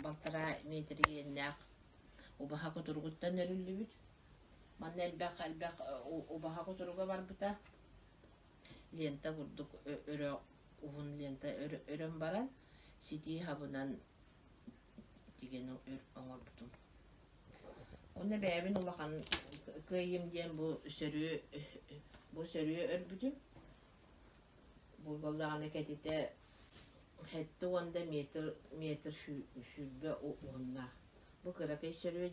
балтара метриеннәк убаха кутургуттан өрүллүбүт. Манна элбэх убаха кутуруга барбыта. Лента курдук өрө ухун лента өрөн баран сити хабынан тиген оңор бутум. Онда бәбин улахан кыйым ден бу сөрү өрбүтүм. Бу балдаганы кетите хетти онда метр шүлбе уунна. Бу кыракай сөрү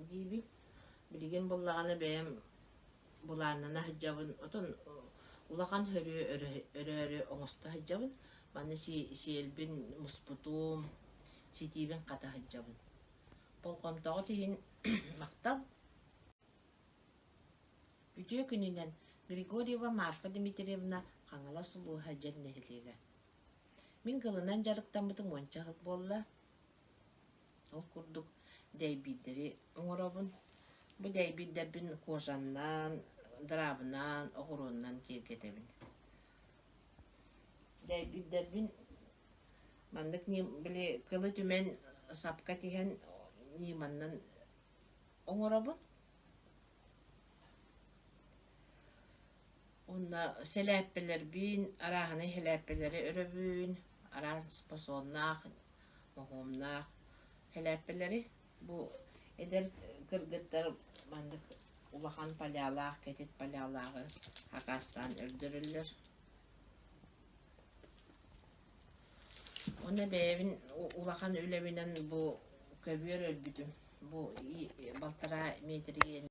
диби. Билген балдаганы бәм буланына хаҗабын отон улахан өрө оңоста хаҗабын. Маны сиэлбин муспутум ситибин ката хаҗабын. Полкомтоғы тиген мактал. Бүтө күнүнен Григорьева Марфа Дмитриевна қаңала сулуу хаҗар нехилеге. Мин кылынан жарыктамытым онча хыл болла. Ол курдук дәйбидери оңоробун. Бу дәйбиддербин кожаннан, драбынан, огуруннан киргетебин. Дәйбиддербин мандык не биле кылы түмен сапка тиген ниманнан оңоробун. Онна селәппелербин, араханы селәппелери өрөбүн, аран спасоннах, мохомнах селәппелери бу эдер кыргыттар мандык улахан палялах, кетет палялағы хакастан өрдөрүллөр. Онна бәбин улахан үлебинен бу көбүөр өлбүтүм. Бу балтара метриен